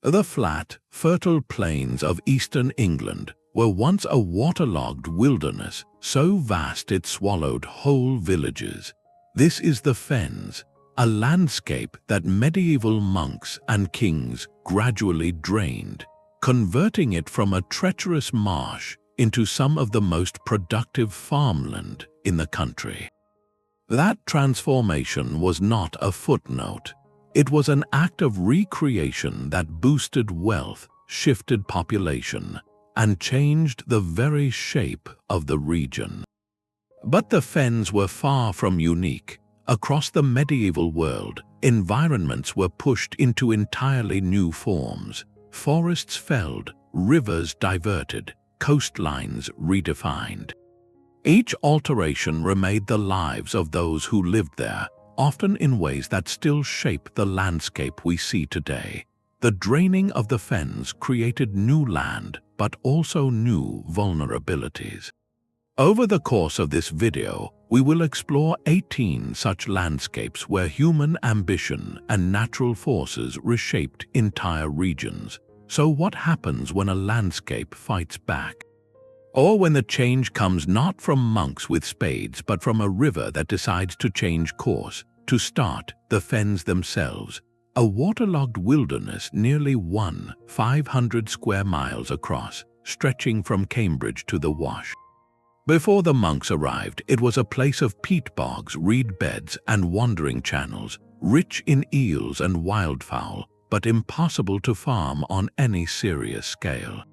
The flat, fertile plains of eastern England were once a waterlogged wilderness so vast it swallowed whole villages. This is the Fens, a landscape that medieval monks and kings gradually drained, converting it from a treacherous marsh into some of the most productive farmland in the country. That transformation was not a footnote. It was an act of recreation that boosted wealth, shifted population, and changed the very shape of the region. But the Fens were far from unique. Across the medieval world, environments were pushed into entirely new forms. Forests felled, rivers diverted, coastlines redefined. Each alteration remade the lives of those who lived there, often in ways that still shape the landscape we see today. The draining of the Fens created new land, but also new vulnerabilities. Over the course of this video, we will explore 18 such landscapes where human ambition and natural forces reshaped entire regions. So what happens when a landscape fights back? Or when the change comes not from monks with spades, but from a river that decides to change course? To start, the Fens themselves, a waterlogged wilderness nearly 500 square miles across, stretching from Cambridge to the Wash. Before the monks arrived, it was a place of peat bogs, reed beds, and wandering channels, rich in eels and wildfowl, but impossible to farm on any serious scale.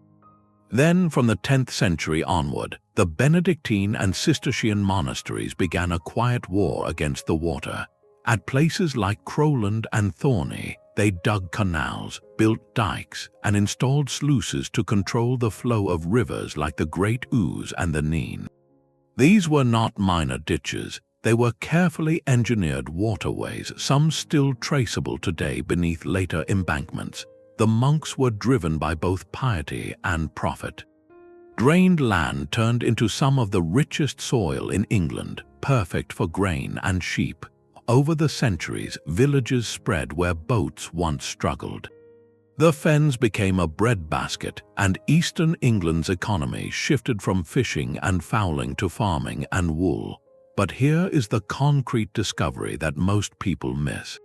Then, from the 10th century onward, the Benedictine and Cistercian monasteries began a quiet war against the water. At places like Crowland and Thorney, they dug canals, built dikes, and installed sluices to control the flow of rivers like the Great Ouse and the Nene. These were not minor ditches. They were carefully engineered waterways, some still traceable today beneath later embankments. The monks were driven by both piety and profit. Drained land turned into some of the richest soil in England, perfect for grain and sheep. Over the centuries, villages spread where boats once struggled. The Fens became a breadbasket, and eastern England's economy shifted from fishing and fowling to farming and wool. But here is the concrete discovery that most people miss.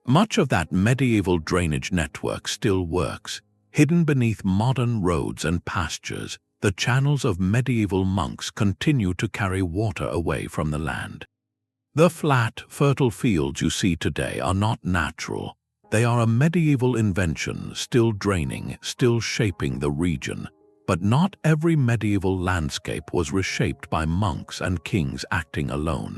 Much of that medieval drainage network still works. Hidden beneath modern roads and pastures, the channels of medieval monks continue to carry water away from the land. The flat, fertile fields you see today are not natural. They are a medieval invention, still draining, still shaping the region. But not every medieval landscape was reshaped by monks and kings acting alone.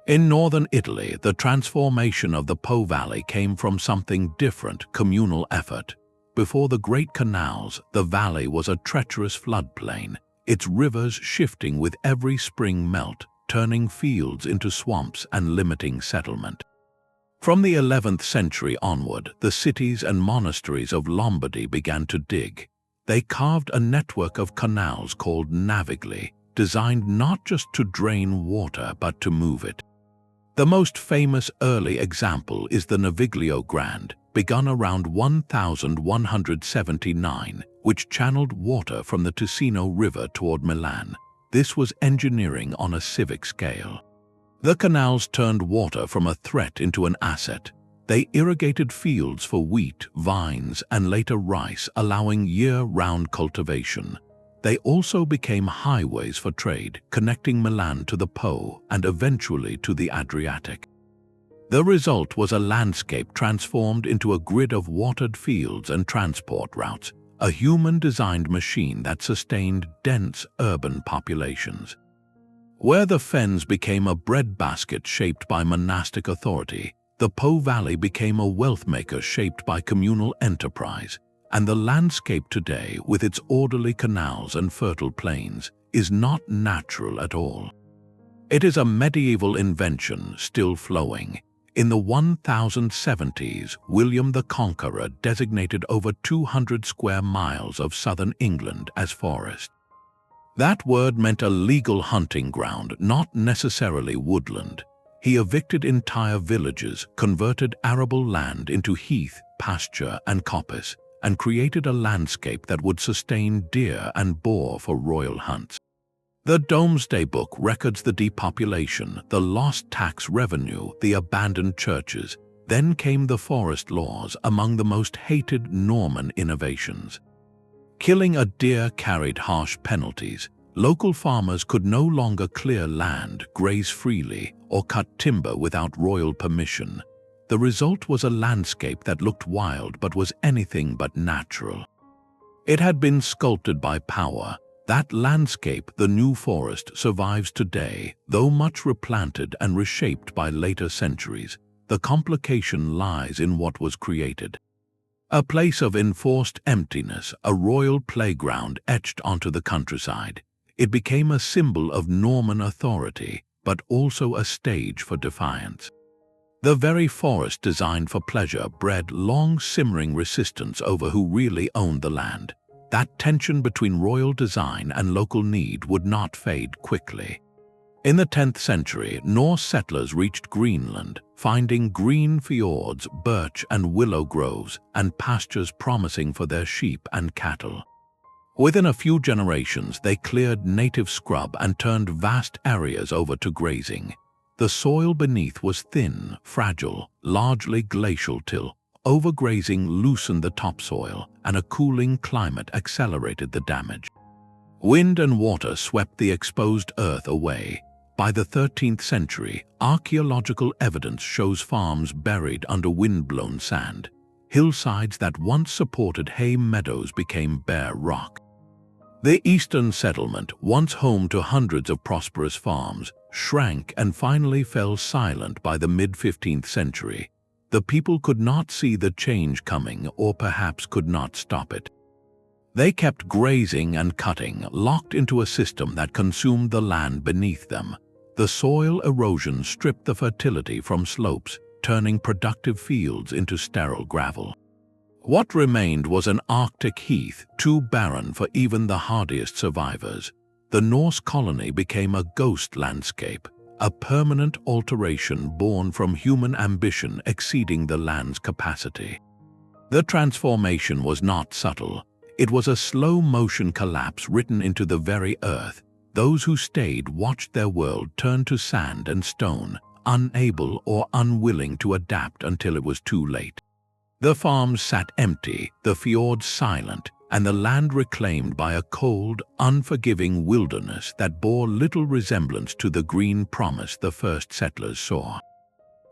In northern Italy, the transformation of the Po Valley came from something different: communal effort. Before the great canals, the valley was a treacherous floodplain, its rivers shifting with every spring melt, turning fields into swamps and limiting settlement. From the 11th century onward, the cities and monasteries of Lombardy began to dig. They carved a network of canals called navigli, designed not just to drain water but to move it. The most famous early example is the Naviglio Grande, begun around 1179, which channeled water from the Ticino River toward Milan. This was engineering on a civic scale. The canals turned water from a threat into an asset. They irrigated fields for wheat, vines, and later rice, allowing year-round cultivation. They also became highways for trade, connecting Milan to the Po and eventually to the Adriatic. The result was a landscape transformed into a grid of watered fields and transport routes, a human-designed machine that sustained dense urban populations. Where the Fens became a breadbasket shaped by monastic authority, the Po Valley became a wealth maker shaped by communal enterprise. And the landscape today, with its orderly canals and fertile plains, is not natural at all. It is a medieval invention still flowing. In the 1070s, William the Conqueror designated over 200 square miles of southern England as forest. That word meant a legal hunting ground, not necessarily woodland. He evicted entire villages, converted arable land into heath, pasture, and coppice, and created a landscape that would sustain deer and boar for royal hunts. The Domesday Book records the depopulation, the lost tax revenue, the abandoned churches. Then came the forest laws, among the most hated Norman innovations. Killing a deer carried harsh penalties. Local farmers could no longer clear land, graze freely, or cut timber without royal permission. The result was a landscape that looked wild but was anything but natural. It had been sculpted by power. That landscape, the New Forest, survives today, though much replanted and reshaped by later centuries. The complication lies in what was created. A place of enforced emptiness, a royal playground etched onto the countryside. It became a symbol of Norman authority, but also a stage for defiance. The very forest designed for pleasure bred long simmering resistance over who really owned the land. That tension between royal design and local need would not fade quickly. In the 10th century, Norse settlers reached Greenland, finding green fjords, birch and willow groves, and pastures promising for their sheep and cattle. Within a few generations, they cleared native scrub and turned vast areas over to grazing. The soil beneath was thin, fragile, largely glacial till overgrazing loosened the topsoil and a cooling climate accelerated the damage. Wind and water swept the exposed earth away. By the 13th century, archaeological evidence shows farms buried under wind-blown sand. Hillsides that once supported hay meadows became bare rock. The eastern settlement, once home to hundreds of prosperous farms, shrank and finally fell silent by the mid-15th century. The people could not see the change coming, or perhaps could not stop it. They kept grazing and cutting, locked into a system that consumed the land beneath them. The soil erosion stripped the fertility from slopes, turning productive fields into sterile gravel. What remained was an Arctic heath, too barren for even the hardiest survivors. The Norse colony became a ghost landscape, a permanent alteration born from human ambition exceeding the land's capacity. The transformation was not subtle. It was a slow-motion collapse written into the very earth. Those who stayed watched their world turn to sand and stone, unable or unwilling to adapt until it was too late. The farms sat empty, the fjords silent, and the land reclaimed by a cold, unforgiving wilderness that bore little resemblance to the green promise the first settlers saw.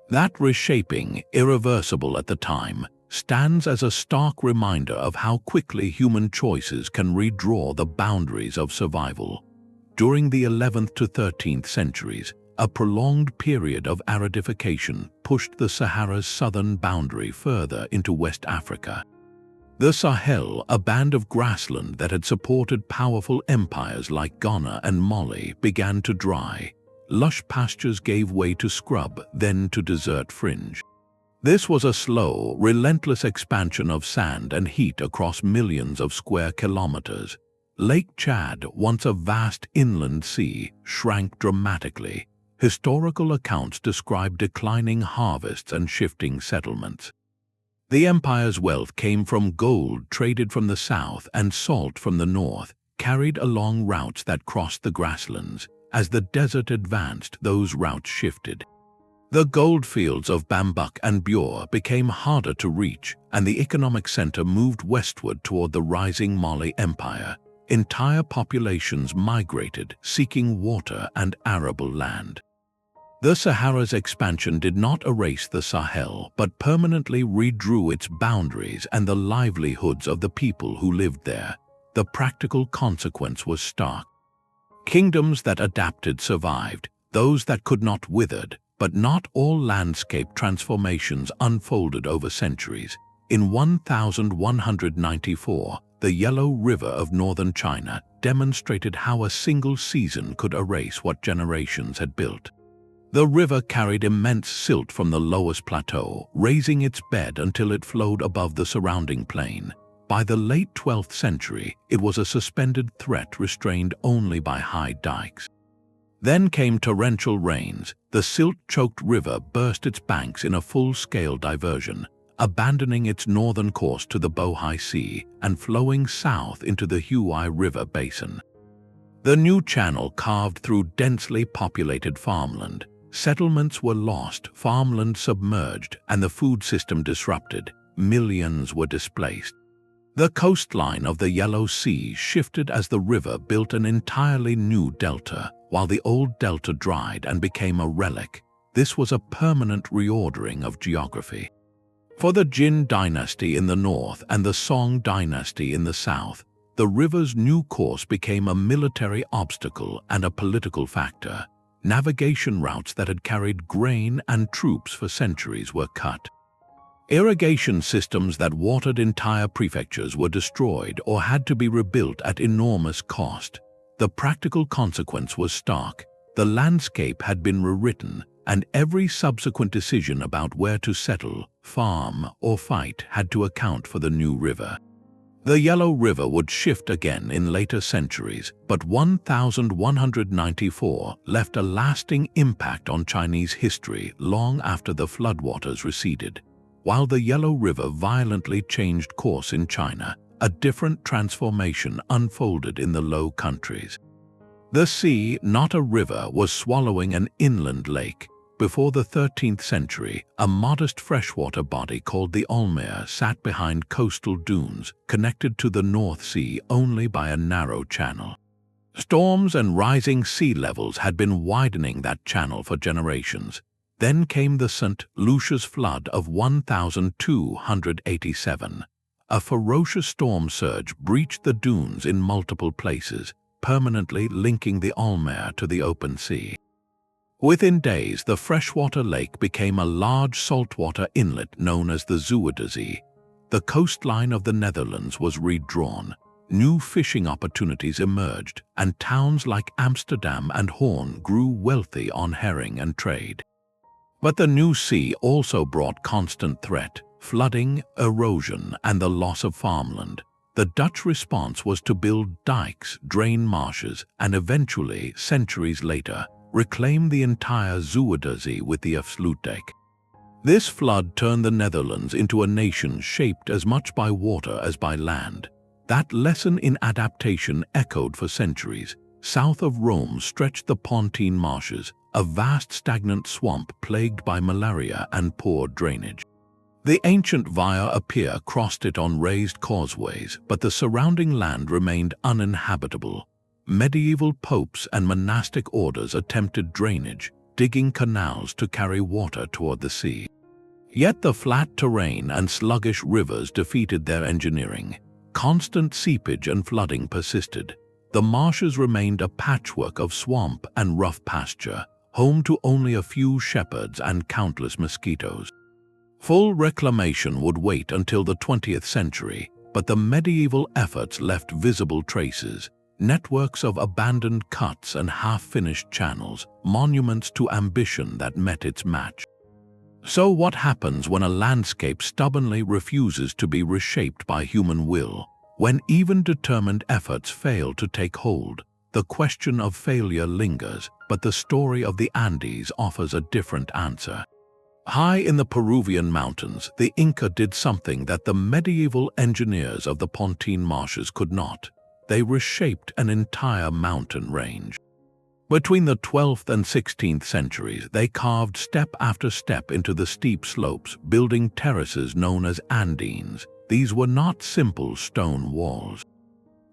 That reshaping, irreversible at the time, stands as a stark reminder of how quickly human choices can redraw the boundaries of survival. During the 11th to 13th centuries, a prolonged period of aridification pushed the Sahara's southern boundary further into West Africa. The Sahel, a band of grassland that had supported powerful empires like Ghana and Mali, began to dry. Lush pastures gave way to scrub, then to desert fringe. This was a slow, relentless expansion of sand and heat across millions of square kilometers. Lake Chad, once a vast inland sea, shrank dramatically. Historical accounts describe declining harvests and shifting settlements. The empire's wealth came from gold traded from the south and salt from the north, carried along routes that crossed the grasslands. As the desert advanced, those routes shifted. The gold fields of Bambouk and Bure became harder to reach, and the economic center moved westward toward the rising Mali Empire. Entire populations migrated, seeking water and arable land. The Sahara's expansion did not erase the Sahel, but permanently redrew its boundaries and the livelihoods of the people who lived there. The practical consequence was stark. Kingdoms that adapted survived, those that could not withered, but not all landscape transformations unfolded over centuries. In 1194, the Yellow River of northern China demonstrated how a single season could erase what generations had built. The river carried immense silt from the lowest plateau, raising its bed until it flowed above the surrounding plain. By the late 12th century, it was a suspended threat restrained only by high dikes. Then came torrential rains. The silt-choked river burst its banks in a full-scale diversion, abandoning its northern course to the Bohai Sea and flowing south into the Huai River basin. The new channel carved through densely populated farmland. Settlements were lost, farmland submerged, and the food system disrupted. Millions were displaced. The coastline of the Yellow Sea shifted as the river built an entirely new delta, while the old delta dried and became a relic. This was a permanent reordering of geography. For the Jin dynasty in the north and the Song dynasty in the south, the river's new course became a military obstacle and a political factor. Navigation routes that had carried grain and troops for centuries were cut. Irrigation systems that watered entire prefectures were destroyed or had to be rebuilt at enormous cost. The practical consequence was stark. The landscape had been rewritten, and every subsequent decision about where to settle, farm, or fight had to account for the new river. The Yellow River would shift again in later centuries, but 1194 left a lasting impact on Chinese history long after the floodwaters receded. While the Yellow River violently changed course in China, a different transformation unfolded in the Low Countries. The sea, not a river, was swallowing an inland lake. Before the 13th century, a modest freshwater body called the Almere sat behind coastal dunes, connected to the North Sea only by a narrow channel. Storms and rising sea levels had been widening that channel for generations. Then came the St. Lucia's flood of 1287. A ferocious storm surge breached the dunes in multiple places, permanently linking the Almere to the open sea. Within days, the freshwater lake became a large saltwater inlet known as the Zuiderzee. The coastline of the Netherlands was redrawn. New fishing opportunities emerged, and towns like Amsterdam and Hoorn grew wealthy on herring and trade. But the new sea also brought constant threat: flooding, erosion, and the loss of farmland. The Dutch response was to build dikes, drain marshes, and eventually, centuries later, reclaim the entire Zuiderzee with the Afsluitdijk. This flood turned the Netherlands into a nation shaped as much by water as by land. That lesson in adaptation echoed for centuries. South of Rome stretched the Pontine Marshes, a vast stagnant swamp plagued by malaria and poor drainage. The ancient Via Appia crossed it on raised causeways, but the surrounding land remained uninhabitable. Medieval popes and monastic orders attempted drainage, digging canals to carry water toward the sea. Yet the flat terrain and sluggish rivers defeated their engineering. Constant seepage and flooding persisted. The marshes remained a patchwork of swamp and rough pasture, home to only a few shepherds and countless mosquitoes. Full reclamation would wait until the 20th century, but the medieval efforts left visible traces: networks of abandoned cuts and half-finished channels, monuments to ambition that met its match. So what happens when a landscape stubbornly refuses to be reshaped by human will? When even determined efforts fail to take hold? The question of failure lingers, but the story of the Andes offers a different answer. High in the Peruvian mountains, the Inca did something that the medieval engineers of the Pontine Marshes could not. They reshaped an entire mountain range. Between the 12th and 16th centuries, they carved step after step into the steep slopes, building terraces known as Andines. These were not simple stone walls.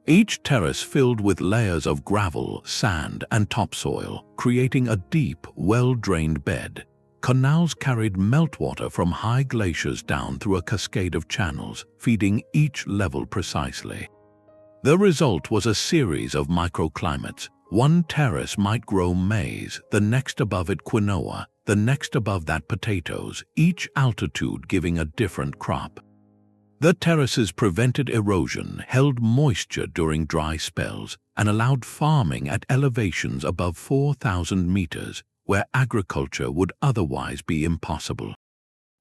Each terrace filled with layers of gravel, sand, and topsoil, creating a deep, well-drained bed. Canals carried meltwater from high glaciers down through a cascade of channels, feeding each level precisely. The result was a series of microclimates. One terrace might grow maize, the next above it quinoa, the next above that potatoes, each altitude giving a different crop. The terraces prevented erosion, held moisture during dry spells, and allowed farming at elevations above 4,000 meters, where agriculture would otherwise be impossible.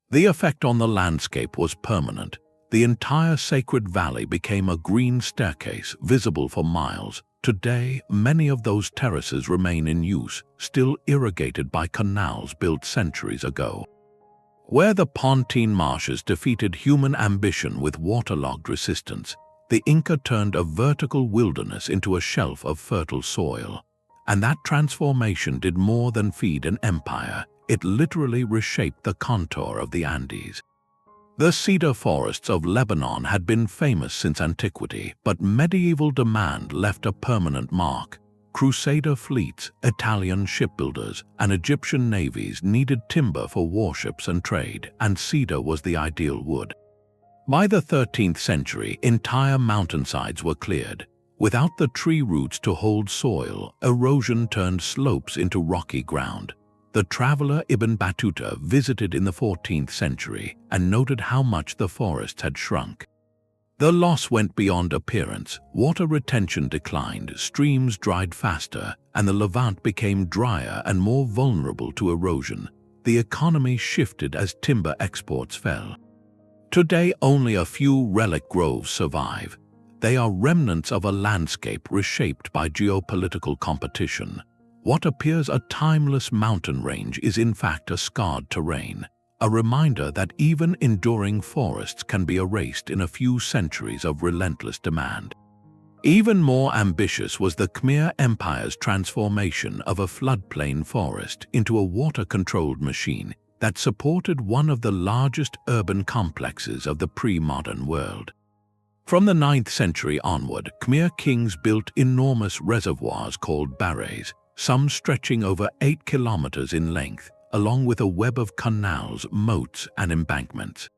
The effect on the landscape was permanent. The entire sacred valley became a green staircase, visible for miles. Today, many of those terraces remain in use, still irrigated by canals built centuries ago. Where the Pontine Marshes defeated human ambition with waterlogged resistance, the Inca turned a vertical wilderness into a shelf of fertile soil. And that transformation did more than feed an empire. It literally reshaped the contour of the Andes. The cedar forests of Lebanon had been famous since antiquity, but medieval demand left a permanent mark. Crusader fleets, Italian shipbuilders, and Egyptian navies needed timber for warships and trade, and cedar was the ideal wood. By the 13th century, entire mountainsides were cleared. Without the tree roots to hold soil, erosion turned slopes into rocky ground. The traveler Ibn Battuta visited in the 14th century and noted how much the forests had shrunk. The loss went beyond appearance. Water retention declined, streams dried faster, and the Levant became drier and more vulnerable to erosion. The economy shifted as timber exports fell. Today, only a few relic groves survive. They are remnants of a landscape reshaped by geopolitical competition. What appears a timeless mountain range is in fact a scarred terrain, a reminder that even enduring forests can be erased in a few centuries of relentless demand. Even more ambitious was the Khmer Empire's transformation of a floodplain forest into a water-controlled machine that supported one of the largest urban complexes of the pre-modern world. From the 9th century onward, Khmer kings built enormous reservoirs called barrays, some stretching over 8 kilometers in length, along with a web of canals, moats, and embankments.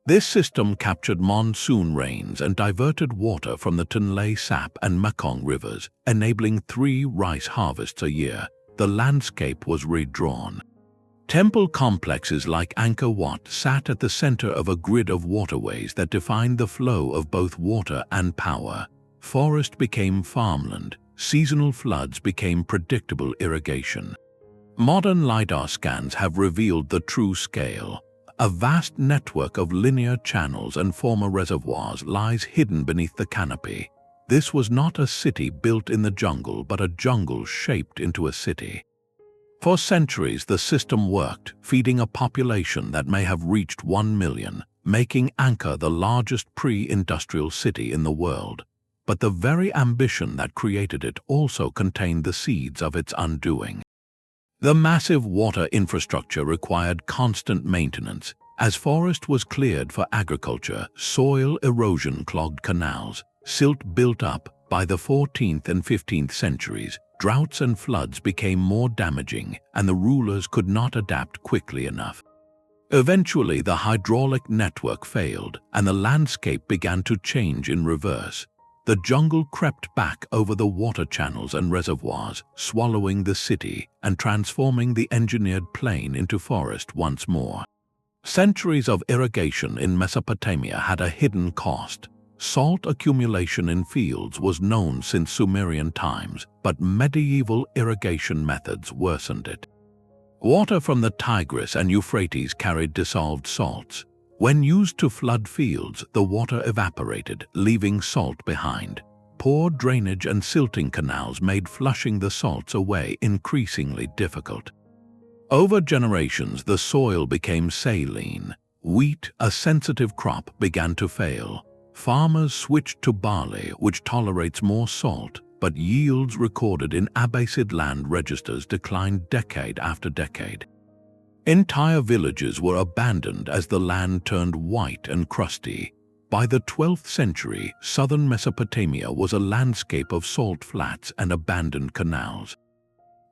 This system captured monsoon rains and diverted water from the Tonle Sap and Mekong rivers, enabling 3 rice harvests a year. The landscape was redrawn. Temple complexes like Angkor Wat sat at the center of a grid of waterways that defined the flow of both water and power. Forest became farmland. Seasonal floods became predictable irrigation. Modern LiDAR scans have revealed the true scale. A vast network of linear channels and former reservoirs lies hidden beneath the canopy. This was not a city built in the jungle, but a jungle shaped into a city. For centuries, the system worked, feeding a population that may have reached 1 million, making Angkor the largest pre-industrial city in the world. But the very ambition that created it also contained the seeds of its undoing. The massive water infrastructure required constant maintenance. As forest was cleared for agriculture, soil erosion clogged canals, silt built up. By the 14th and 15th centuries, droughts and floods became more damaging, and the rulers could not adapt quickly enough. Eventually, the hydraulic network failed, and the landscape began to change in reverse. The jungle crept back over the water channels and reservoirs, swallowing the city and transforming the engineered plain into forest once more. Centuries of irrigation in Mesopotamia had a hidden cost. Salt accumulation in fields was known since Sumerian times, but medieval irrigation methods worsened it. Water from the Tigris and Euphrates carried dissolved salts. When used to flood fields, the water evaporated, leaving salt behind. Poor drainage and silting canals made flushing the salts away increasingly difficult. Over generations, the soil became saline. Wheat, a sensitive crop, began to fail. Farmers switched to barley, which tolerates more salt, but yields recorded in Abbasid land registers declined decade after decade. Entire villages were abandoned as the land turned white and crusty. By the 12th century, southern Mesopotamia was a landscape of salt flats and abandoned canals.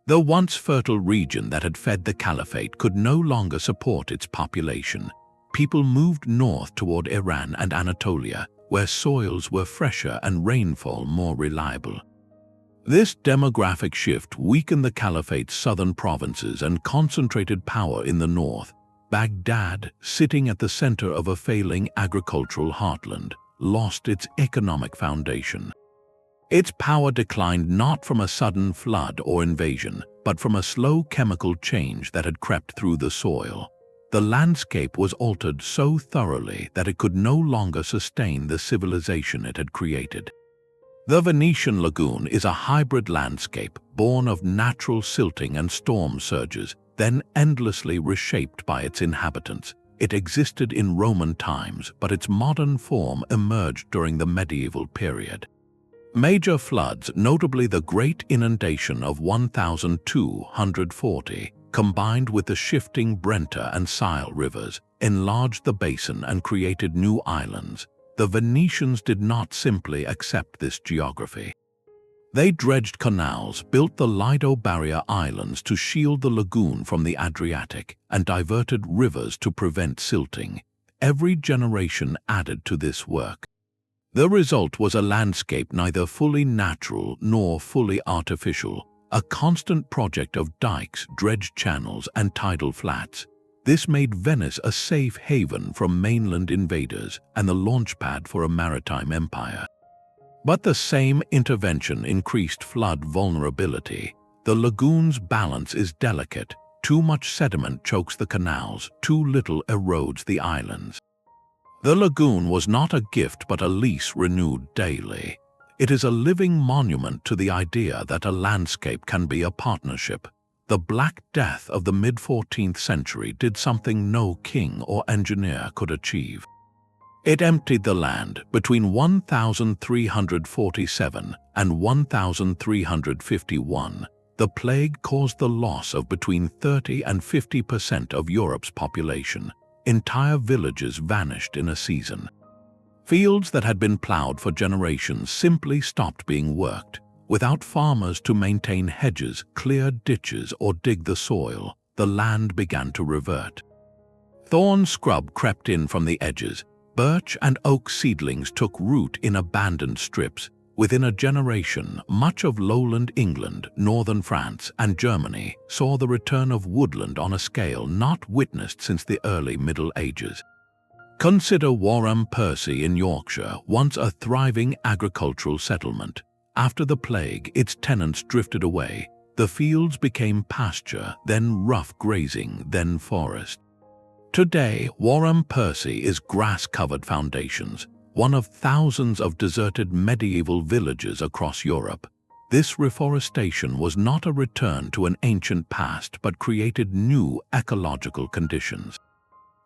The once fertile region that had fed the caliphate could no longer support its population. People moved north toward Iran and Anatolia, where soils were fresher and rainfall more reliable. This demographic shift weakened the caliphate's southern provinces and concentrated power in the north. Baghdad, sitting at the center of a failing agricultural heartland, lost its economic foundation. Its power declined not from a sudden flood or invasion, but from a slow chemical change that had crept through the soil. The landscape was altered so thoroughly that it could no longer sustain the civilization it had created. The Venetian Lagoon is a hybrid landscape born of natural silting and storm surges. then endlessly reshaped by its inhabitants. It existed in Roman times, but its modern form emerged during the medieval period. Major floods, notably the Great Inundation of 1240, combined with the shifting Brenta and Sile rivers, enlarged the basin and created new islands. The Venetians did not simply accept this geography. They dredged canals, built the Lido Barrier Islands to shield the lagoon from the Adriatic, and diverted rivers to prevent silting. Every generation added to this work. The result was a landscape neither fully natural nor fully artificial, a constant project of dikes, dredged channels, and tidal flats. This made Venice a safe haven from mainland invaders and the launchpad for a maritime empire. But the same intervention increased flood vulnerability. The lagoon's balance is delicate. Too much sediment chokes the canals, too little erodes the islands. The lagoon was not a gift but a lease renewed daily. It is a living monument to the idea that a landscape can be a partnership. The Black Death of the mid-14th century did something no king or engineer could achieve. It emptied the land. Between 1347 and 1351, the plague caused the loss of between 30 and 50% of Europe's population. Entire villages vanished in a season. Fields that had been plowed for generations simply stopped being worked. Without farmers to maintain hedges, clear ditches, or dig the soil, the land began to revert. Thorn scrub crept in from the edges. Birch and oak seedlings took root in abandoned strips. Within a generation, much of lowland England, northern France, and Germany saw the return of woodland on a scale not witnessed since the early Middle Ages. Consider Warham Percy in Yorkshire, once a thriving agricultural settlement. After the plague, its tenants drifted away. The fields became pasture, then rough grazing, then forest. Today, Warham Percy is grass-covered foundations, one of thousands of deserted medieval villages across Europe. This reforestation was not a return to an ancient past but created new ecological conditions.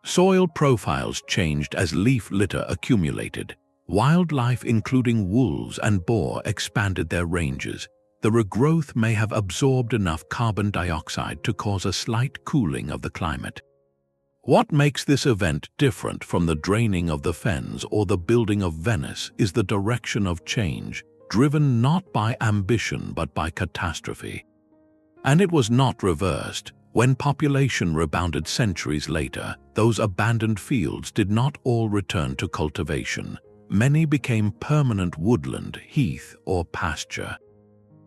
Soil profiles changed as leaf litter accumulated. Wildlife, including wolves and boar, expanded their ranges. The regrowth may have absorbed enough carbon dioxide to cause a slight cooling of the climate. What makes this event different from the draining of the Fens or the building of Venice is the direction of change, driven not by ambition but by catastrophe. And it was not reversed. When population rebounded centuries later, those abandoned fields did not all return to cultivation. Many became permanent woodland, heath, or pasture.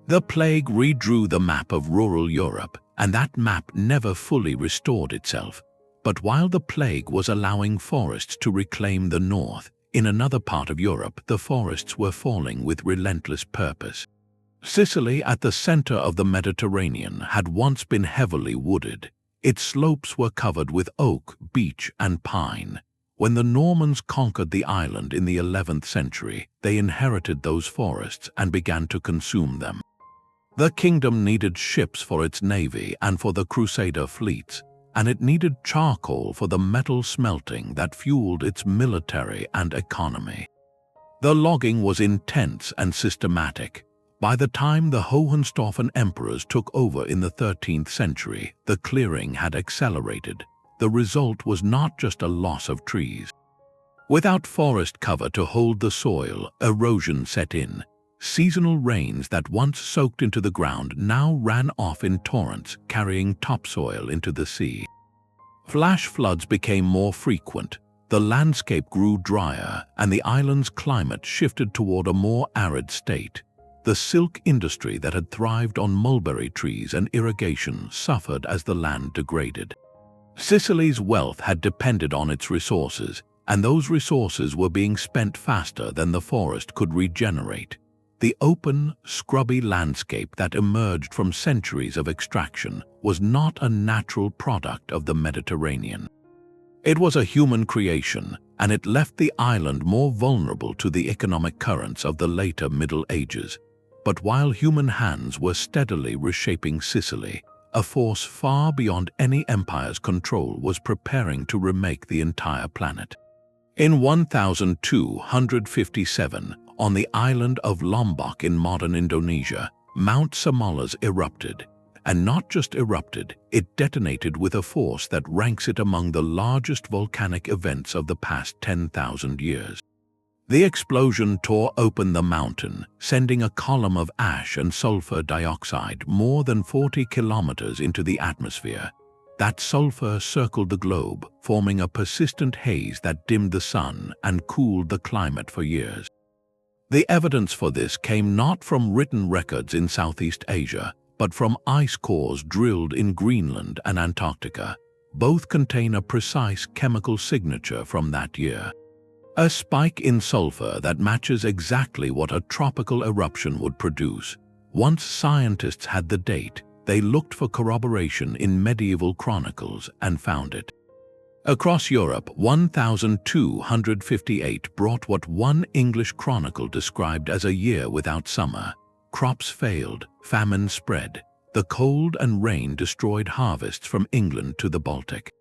The plague redrew the map of rural Europe, and that map never fully restored itself. But while the plague was allowing forests to reclaim the north, in another part of Europe the forests were falling with relentless purpose. Sicily, at the center of the Mediterranean, had once been heavily wooded. Its slopes were covered with oak, beech, and pine. When the Normans conquered the island in the 11th century, they inherited those forests and began to consume them. The kingdom needed ships for its navy and for the Crusader fleets, and it needed charcoal for the metal smelting that fueled its military and economy. The logging was intense and systematic. By the time the Hohenstaufen emperors took over in the 13th century, the clearing had accelerated. The result was not just a loss of trees. Without forest cover to hold the soil, erosion set in. Seasonal rains that once soaked into the ground now ran off in torrents, carrying topsoil into the sea. Flash floods became more frequent. The landscape grew drier, and the island's climate shifted toward a more arid state. The silk industry that had thrived on mulberry trees and irrigation suffered as the land degraded. Sicily's wealth had depended on its resources, and those resources were being spent faster than the forest could regenerate. The open, scrubby landscape that emerged from centuries of extraction was not a natural product of the Mediterranean. It was a human creation, and it left the island more vulnerable to the economic currents of the later Middle Ages. But while human hands were steadily reshaping Sicily, a force far beyond any empire's control was preparing to remake the entire planet. In 1257, on the island of Lombok in modern Indonesia, Mount Simolas erupted. And not just erupted, it detonated with a force that ranks it among the largest volcanic events of the past 10,000 years. The explosion tore open the mountain, sending a column of ash and sulfur dioxide more than 40 kilometers into the atmosphere. That sulfur circled the globe, forming a persistent haze that dimmed the sun and cooled the climate for years. The evidence for this came not from written records in Southeast Asia, but from ice cores drilled in Greenland and Antarctica. Both contain a precise chemical signature from that year. A spike in sulfur that matches exactly what a tropical eruption would produce. Once scientists had the date, they looked for corroboration in medieval chronicles and found it. Across Europe, 1258 brought what one English chronicle described as a year without summer. Crops failed, famine spread. The cold and rain destroyed harvests from England to the Baltic.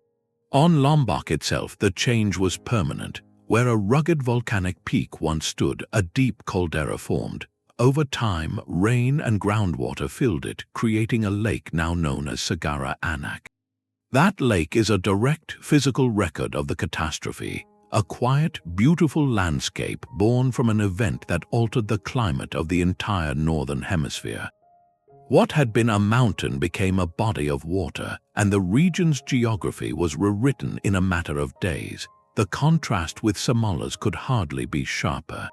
On Lombok itself, the change was permanent. Where a rugged volcanic peak once stood, a deep caldera formed. Over time, rain and groundwater filled it, creating a lake now known as Sagara Anak. That lake is a direct physical record of the catastrophe, a quiet, beautiful landscape born from an event that altered the climate of the entire northern hemisphere. What had been a mountain became a body of water, and the region's geography was rewritten in a matter of days. The contrast with Simolas could hardly be sharper.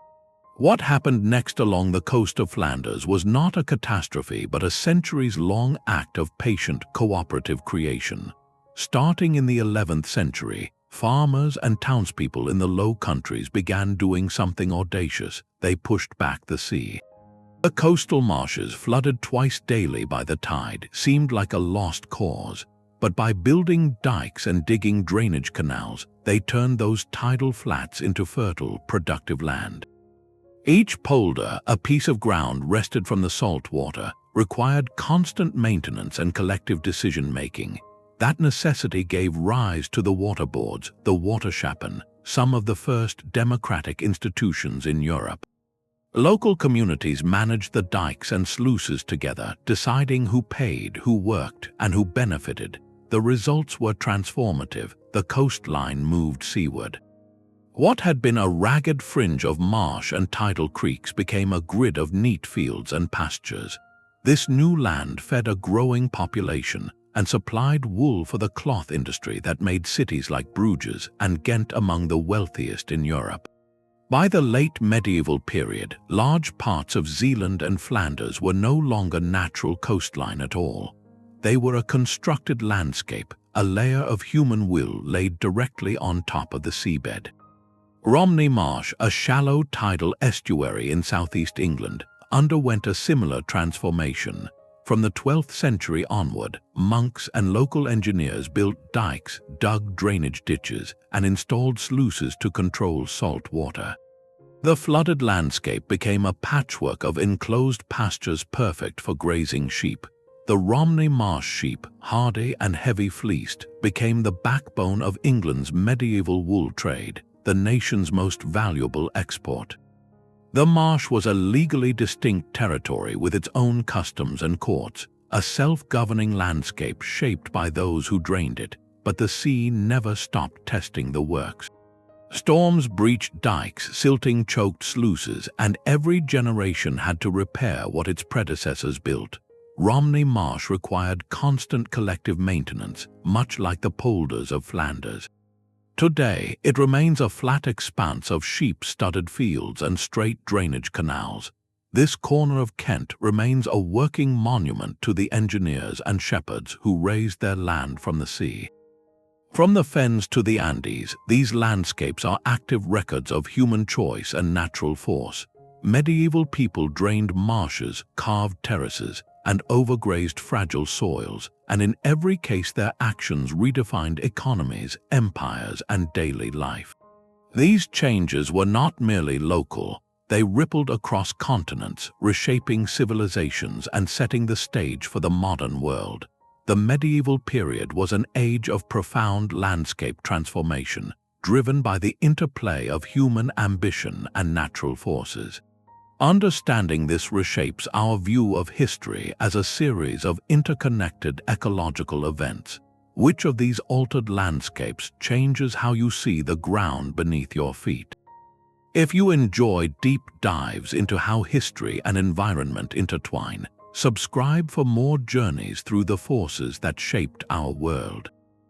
What happened next along the coast of Flanders was not a catastrophe but a centuries-long act of patient cooperative creation. Starting in the 11th century, farmers and townspeople in the Low Countries began doing something audacious. They pushed back the sea. The coastal marshes, flooded twice daily by the tide, seemed like a lost cause. But by building dikes and digging drainage canals, they turned those tidal flats into fertile, productive land. Each polder, a piece of ground wrested from the salt water, required constant maintenance and collective decision-making. That necessity gave rise to the water boards, the waterschappen, some of the first democratic institutions in Europe. Local communities managed the dikes and sluices together, deciding who paid, who worked, and who benefited. The results were transformative. The coastline moved seaward. What had been a ragged fringe of marsh and tidal creeks became a grid of neat fields and pastures. This new land fed a growing population and supplied wool for the cloth industry that made cities like Bruges and Ghent among the wealthiest in Europe. By the late medieval period, large parts of Zeeland and Flanders were no longer natural coastline at all. They were a constructed landscape, a layer of human will laid directly on top of the seabed. Romney Marsh, a shallow tidal estuary in southeast England, underwent a similar transformation. From the 12th century onward, monks and local engineers built dikes, dug drainage ditches, and installed sluices to control salt water. The flooded landscape became a patchwork of enclosed pastures perfect for grazing sheep. The Romney Marsh sheep, hardy and heavy-fleeced, became the backbone of England's medieval wool trade, the nation's most valuable export. The marsh was a legally distinct territory with its own customs and courts, a self-governing landscape shaped by those who drained it, but the sea never stopped testing the works. Storms breached dikes, silting choked sluices, and every generation had to repair what its predecessors built. Romney Marsh required constant collective maintenance, much like the polders of Flanders. Today, it remains a flat expanse of sheep-studded fields and straight drainage canals. This corner of Kent remains a working monument to the engineers and shepherds who raised their land from the sea. From the Fens to the Andes, these landscapes are active records of human choice and natural force. Medieval people drained marshes, carved terraces, and overgrazed fragile soils, and in every case their actions redefined economies, empires, and daily life. These changes were not merely local. They rippled across continents, reshaping civilizations and setting the stage for the modern world. the medieval period was an age of profound landscape transformation, driven by the interplay of human ambition and natural forces. Understanding this reshapes our view of history as a series of interconnected ecological events. Which of these altered landscapes changes how you see the ground beneath your feet? If you enjoy deep dives into how history and environment intertwine, subscribe for more journeys through the forces that shaped our world.